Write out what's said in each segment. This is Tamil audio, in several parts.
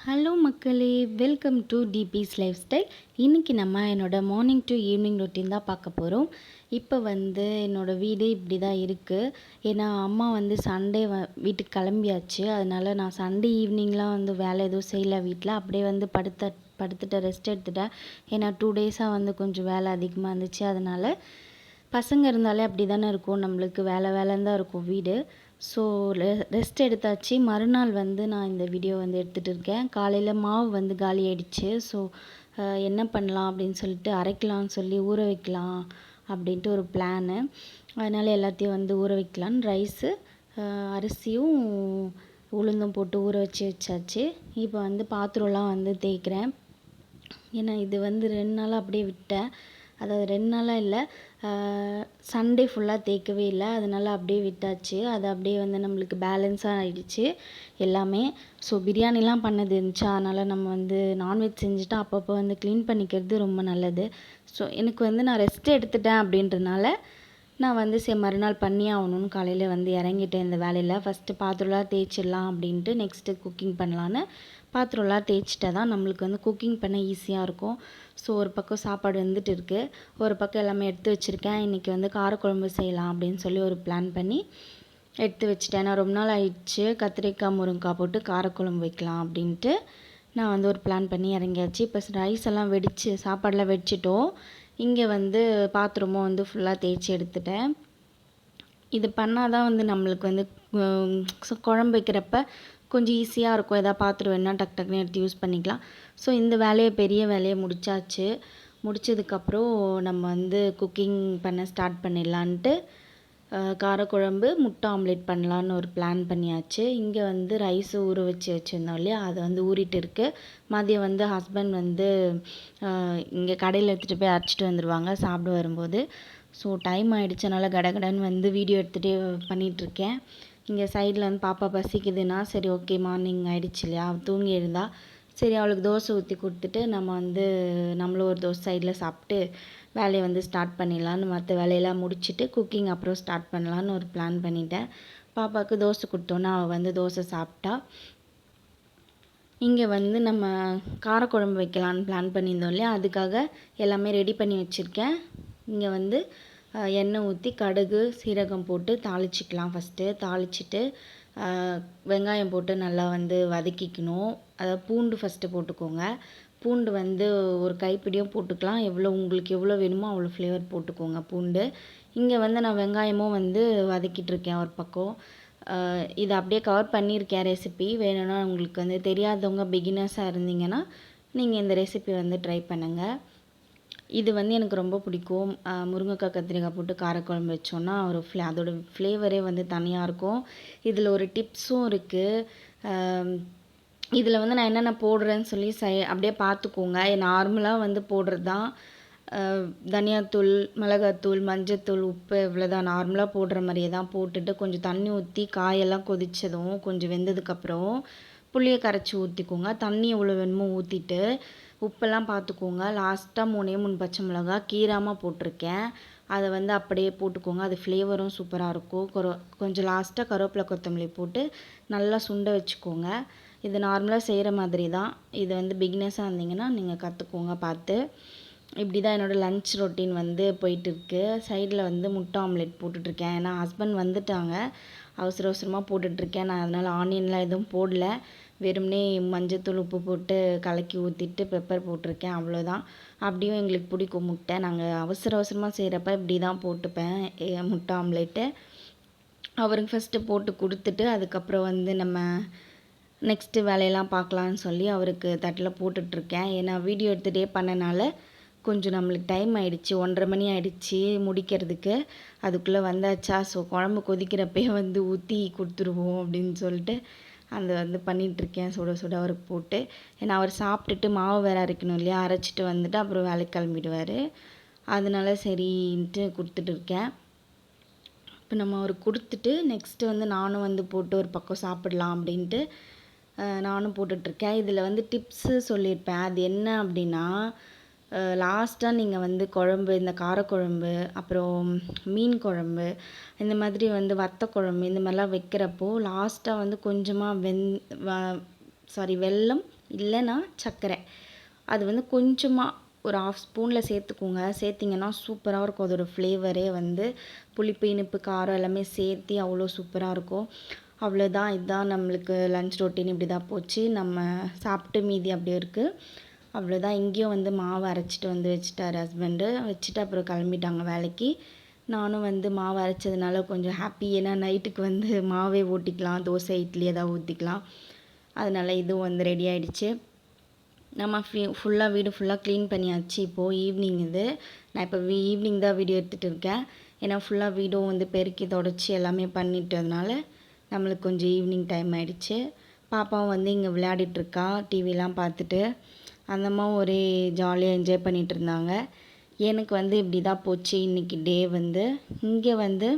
ஹலோ மக்களே, வெல்கம் டு டிபிஸ் லைஃப் ஸ்டைல். இன்றைக்கி நம்ம என்னோடய மார்னிங் டு ஈவினிங் ரொட்டீன் தான் பார்க்க போகிறோம். இப்போ என்னோடய வீடு இப்படி தான் இருக்குது. ஏன்னா அம்மா சண்டே வீட்டுக்கு கிளம்பியாச்சு. அதனால் நான் சண்டே ஈவினிங்லாம் வேலை எதுவும் செய்யலை வீட்டில். அப்படியே படுத்துட்டு ரெஸ்ட் எடுத்துட்டேன். ஏன்னா 2 டேஸாக கொஞ்சம் வேலை அதிகமாக இருந்துச்சு. அதனால் பசங்க இருந்தாலே அப்படி தானே இருக்கும், நம்மளுக்கு வேலைன்னு தான் இருக்கும் வீடு. ஸோ ரெஸ்ட் எடுத்தாச்சு. மறுநாள் நான் இந்த வீடியோ எடுத்துகிட்டு இருக்கேன். காலையில் மாவு காலி ஆயிடுச்சு. ஸோ என்ன பண்ணலாம் அப்படின்னு சொல்லிட்டு அரைக்கலாம்னு சொல்லி ஊற வைக்கலாம் அப்படின்ட்டு ஒரு பிளானு. அதனால் எல்லாத்தையும் ஊற வைக்கலான்னு ரைஸு, அரிசியும் உளுந்தும் போட்டு ஊற வச்சாச்சு. இப்போ பாத்திரம்லாம் தேய்க்கிறேன். ஏன்னா இது 2 நாளாக அப்படியே விட்டேன். அதாவது 2 நாளாக இல்லை, சண்டே ஃபுல்லாக தேய்க்கவே இல்லை. அதனால் அப்படியே விட்டாச்சு. அது அப்படியே நம்மளுக்கு பேலன்ஸாக ஆகிடுச்சு எல்லாமே. ஸோ பிரியாணிலாம் பண்ணது இருந்துச்சு. அதனால் நம்ம நான்வெஜ் செஞ்சுட்டு அப்பப்போ க்ளீன் பண்ணிக்கிறது ரொம்ப நல்லது. ஸோ எனக்கு நான் ரெஸ்ட் எடுத்துட்டேன் அப்படின்றனால நான் சரி மறுநாள் பண்ணி ஆகணும்னு காலையில் இறங்கிட்டேன் இந்த வேலையில். ஃபஸ்ட்டு பாத்திரம்லாம் தேய்ச்சிடலாம் அப்படின்ட்டு நெக்ஸ்ட்டு குக்கிங் பண்ணலான்னு பாத்திரம்லாம் தேய்ச்சிட்டா தான் நம்மளுக்கு குக்கிங் பண்ண ஈஸியாக இருக்கும். ஸோ ஒரு பக்கம் சாப்பாடு இருக்குது, ஒரு பக்கம் எல்லாமே எடுத்து வச்சுருக்கேன். இன்றைக்கி காரக்குழம்பு செய்யலாம் அப்படின்னு சொல்லி ஒரு பிளான் பண்ணி எடுத்து வச்சுட்டேன். நான் ரொம்ப நாள் ஆயிடுச்சு கத்திரிக்காய் முருங்கைக்காய் போட்டு காரக்குழம்பு வைக்கலாம் அப்படின்ட்டு நான் ஒரு பிளான் பண்ணி இறங்கியாச்சு. இப்போ ரைஸ் எல்லாம் வெடித்து சாப்பாடெலாம் வெடிச்சிட்டோம். இங்கே பாத்திரமும் ஃபுல்லாக தேய்ச்சி எடுத்துட்டேன். இது பண்ணால் தான் நம்மளுக்கு குழம்பு வைக்கிறப்ப கொஞ்சம் ஈஸியாக இருக்கும். எதாவது பாத்திரம் வேணால் டக்கு டக்குன்னு எடுத்து யூஸ் பண்ணிக்கலாம். ஸோ இந்த பெரிய வேலையை முடித்தாச்சு. முடித்ததுக்கப்புறம் நம்ம குக்கிங் பண்ண ஸ்டார்ட் பண்ணிடலான்ட்டு காரக்குழம்பு முட்டை ஆம்லேட் பண்ணலான்னு ஒரு பிளான் பண்ணியாச்சு. இங்கே ரைஸு ஊற வச்சுருந்தோம் இல்லையா, அது ஊறிட்டு இருக்குது. மதியம் ஹஸ்பண்ட் இங்கே கடையில் எடுத்துகிட்டு போய் அரைச்சிட்டு வந்துடுவாங்க சாப்பிட வரும்போது. ஸோ டைம் ஆகிடுச்சனால கடகடன்னு வீடியோ எடுத்துகிட்டே பண்ணிகிட்ருக்கேன். இங்கே சைடில் பாப்பா பசிக்குதுன்னா சரி ஓகே, மார்னிங் ஆகிடுச்சு இல்லையா, தூங்கி எழுந்தா சரி அவளுக்கு தோசை ஊற்றி கொடுத்துட்டு நம்ம நம்மளும் ஒரு தோசை சைடில் சாப்பிட்டு வேலையை ஸ்டார்ட் பண்ணிடலான்னு மற்ற வேலையெல்லாம் முடிச்சுட்டு குக்கிங் அப்புறம் ஸ்டார்ட் பண்ணலான்னு ஒரு பிளான் பண்ணிட்டேன். பாப்பாவுக்கு தோசை கொடுத்தோன்னா அவள் தோசை சாப்பிட்டா. இங்கே நம்ம காரக்குழம்பு வைக்கலான்னு பிளான் பண்ணியிருந்தோம் இல்லையா, அதுக்காக எல்லாமே ரெடி பண்ணி வச்சுருக்கேன். இங்கே எண்ணெய் ஊற்றி கடுகு சீரகம் போட்டு தாளிச்சிக்கலாம். ஃபஸ்ட்டு தாளிச்சிட்டு வெங்காயம் போட்டு நல்லா வதக்கிக்கணும். அதாவது பூண்டு ஃபஸ்ட்டு போட்டுக்கோங்க. பூண்டு ஒரு கைப்பிடியும் போட்டுக்கலாம். உங்களுக்கு எவ்வளோ வேணுமோ அவ்வளோ ஃப்ளேவர் போட்டுக்கோங்க பூண்டு. இங்கே நான் வெங்காயமும் வதக்கிட்டுருக்கேன் ஒரு பக்கம். இதை அப்படியே கவர் பண்ணியிருக்கேன் ரெசிபி. வேணும்னா உங்களுக்கு தெரியாதவங்க பிகினர்ஸாக இருந்தீங்கன்னா நீங்கள் இந்த ரெசிபி ட்ரை பண்ணுங்கள். இது எனக்கு ரொம்ப பிடிக்கும். முருங்கைக்காய் கத்திரிக்காய் போட்டு காரக்குழம்பு வச்சோன்னா அதோட ஃப்ளேவரே தனியாக இருக்கும். இதில் ஒரு டிப்ஸும் இருக்குது. இதில் நான் என்னென்ன போடுறேன்னு சொல்லி அப்படியே பார்த்துக்கோங்க. நார்மலாக போடுறது தான். தனியாத்தூள், மிளகாத்தூள், மஞ்சத்தூள், உப்பு இவ்வளோதான். நார்மலாக போடுற மாதிரியே தான் போட்டுட்டு கொஞ்சம் தண்ணி ஊற்றி காயெல்லாம் கொதித்ததும் கொஞ்சம் வெந்ததுக்கப்புறம் புளியை கரைச்சி ஊற்றிக்கோங்க. தண்ணி எவ்வளோ வேணுமோ ஊற்றிட்டு உப்பெல்லாம் பார்த்துக்கோங்க. லாஸ்ட்டாக 3 பச்சை மிளகா கீராமல் போட்டிருக்கேன். அதை அப்படியே போட்டுக்கோங்க. அது ஃப்ளேவரும் சூப்பராக இருக்கும். கொஞ்சம் லாஸ்ட்டாக கருவேப்பிலை கொத்தமல்லி போட்டு நல்லா சுண்ட வச்சுக்கோங்க. இது நார்மலாக செய்கிற மாதிரி தான். இது பிகினர்ஸாக இருந்தீங்கன்னா நீங்கள் கற்றுக்கோங்க பார்த்து. இப்படி தான் என்னோடய லன்ச் ரொட்டீன் போயிட்டுருக்கு. சைடில் முட்டை ஆம்லேட் போட்டுட்ருக்கேன். ஏன்னா ஹஸ்பண்ட் வந்துட்டாங்க, அவசரமாக போட்டுட்ருக்கேன். நான் அதனால் ஆனியன்லாம் எதுவும் போடல. வெறுமனே மஞ்சத்தூள் உப்பு போட்டு கலக்கி ஊற்றிட்டு பெப்பர் போட்டிருக்கேன், அவ்வளோதான். அப்படியும் எங்களுக்கு பிடிக்கும் முட்டை. நாங்கள் அவசரமாக செய்கிறப்ப இப்படி தான் போட்டுப்பேன் முட்டை ஆம்லேட்டு. அவருக்கு ஃபஸ்ட்டு போட்டு கொடுத்துட்டு அதுக்கப்புறம் நம்ம நெக்ஸ்ட்டு வேலையெல்லாம் பார்க்கலான்னு சொல்லி அவருக்கு தட்டில் போட்டுட்ருக்கேன். ஏன்னா வீடியோ எடுத்துகிட்டே பண்ணனால கொஞ்சம் நம்மளுக்கு டைம் ஆகிடுச்சி. 1:30 மணி ஆகிடுச்சி முடிக்கிறதுக்கு. அதுக்குள்ளே வந்தாச்சா, ஸோ குழம்பு கொதிக்கிறப்பே ஊற்றி கொடுத்துருவோம் அப்படின்னு சொல்லிட்டு பண்ணிகிட்ருக்கேன். சுட சுட அவருக்கு போட்டு. ஏன்னா அவர் சாப்பிட்டுட்டு மாவு வேறு அரைக்கணும் இல்லையா, அரைச்சிட்டு வந்துட்டு அப்புறம் வேலைக்கு கிளம்பிடுவார். அதனால சரின்ட்டு கொடுத்துட்ருக்கேன். இப்போ நம்ம அவருக்கு கொடுத்துட்டு நெக்ஸ்ட்டு நானும் போட்டு ஒரு பக்கம் சாப்பிடலாம் அப்படின்ட்டு நானும் போட்டுட்ருக்கேன். இதில் டிப்ஸு சொல்லியிருப்பேன். அது என்ன அப்படின்னா, லாஸ்ட்டாக நீங்கள் குழம்பு, இந்த காரக்குழம்பு, அப்புறம் மீன் குழம்பு, இந்த மாதிரி வத்த குழம்பு இந்த மாதிரிலாம் வைக்கிறப்போ லாஸ்ட்டாக கொஞ்சமாக வெல்லம், இல்லைன்னா சர்க்கரை. அது வந்து கொஞ்சமாக ஒரு 1/2 ஸ்பூனில் சேர்த்துக்கோங்க. சேர்த்திங்கன்னா சூப்பராக இருக்கும். அதோடய ஃப்ளேவரே வந்து புளிப்பு, இனிப்பு, காரம் எல்லாமே சேர்த்து அவ்வளோ சூப்பராக இருக்கும். அவ்வளோதான், இதுதான் நம்மளுக்கு லன்ச் ரொட்டீன். இப்படி தான் போச்சு. நம்ம சாப்பிட்டு மீதி அப்படியே இருக்குது. அவ்வளோதான். இங்கேயும் வந்து மாவு அரைச்சிட்டு வந்து வச்சுட்டார் ஹஸ்பண்டு. வச்சுட்டு அப்புறம் கிளம்பிட்டாங்க வேலைக்கு. நானும் வந்து மாவு அரைச்சதுனால கொஞ்சம் ஹாப்பி. ஏன்னா நைட்டுக்கு வந்து மாவே ஊற்றிக்கலாம், தோசை இட்லி ஏதாவது ஊற்றிக்கலாம். அதனால் இதுவும் வந்து ரெடி ஆகிடுச்சு. நம்ம ஃபுல்லாக வீடு ஃபுல்லாக க்ளீன் பண்ணியாச்சு. இப்போது ஈவினிங் இது. நான் இப்போ ஈவினிங் தான் வீடியோ எடுத்துகிட்டு இருக்கேன். ஏன்னா ஃபுல்லாக வீடும் வந்து பெருக்கி தொடச்சி எல்லாமே பண்ணிட்டதுனால நம்மளுக்கு கொஞ்சம் ஈவினிங் டைம் ஆகிடுச்சு. பாப்பாவும் வந்து இங்கே விளையாடிட்டுருக்கா டிவிலாம் பார்த்துட்டு. அந்தம்மாவும் ஒரே ஜாலியாக என்ஜாய் பண்ணிகிட்டு இருந்தாங்க. எனக்கு வந்து இப்படி தான் போச்சு இன்றைக்கி டே வந்து. இங்கே வந்து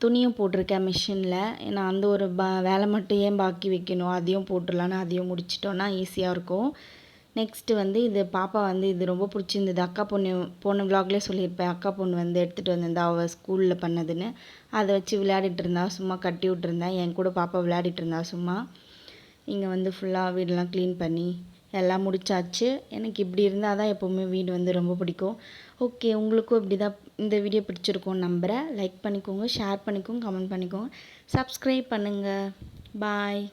துணியும் போட்டிருக்கேன் மிஷினில். ஏன்னா அந்த ஒரு வேலை மட்டும் ஏன் பாக்கி வைக்கணும், அதையும் போட்டுடலான்னு அதையும் முடிச்சிட்டோன்னா ஈஸியாக இருக்கும். நெக்ஸ்ட்டு வந்து இது பாப்பா வந்து இது ரொம்ப பிடிச்சிருந்தது. அக்கா பொண்ணு போன விலாக்லேயே சொல்லியிருப்பேன். அக்கா பொண்ணு வந்து எடுத்துகிட்டு வந்திருந்தா அவள் ஸ்கூலில் பண்ணதுன்னு. அதை வச்சு விளையாடிட்டு இருந்தா. சும்மா கட்டி விட்டுருந்தேன். என் கூட பாப்பா விளையாடிட்டு இருந்தா சும்மா. இங்கே வந்து ஃபுல்லாக வீடெல்லாம் க்ளீன் பண்ணி எல்லாம் முடிச்சாச்சு. எனக்கு இப்படி இருந்தால் தான் எப்போவுமே வீடு வந்து ரொம்ப பிடிக்கும். ஓகே, உங்களுக்கும் இப்படி தான் இந்த வீடியோ பிடிச்சிருக்கோன்னு நம்புகிறேன். லைக் பண்ணிக்கோங்க, ஷேர் பண்ணிக்கோங்க, கமெண்ட் பண்ணிக்கோங்க, சப்ஸ்கிரைப் பண்ணுங்கள். பாய்.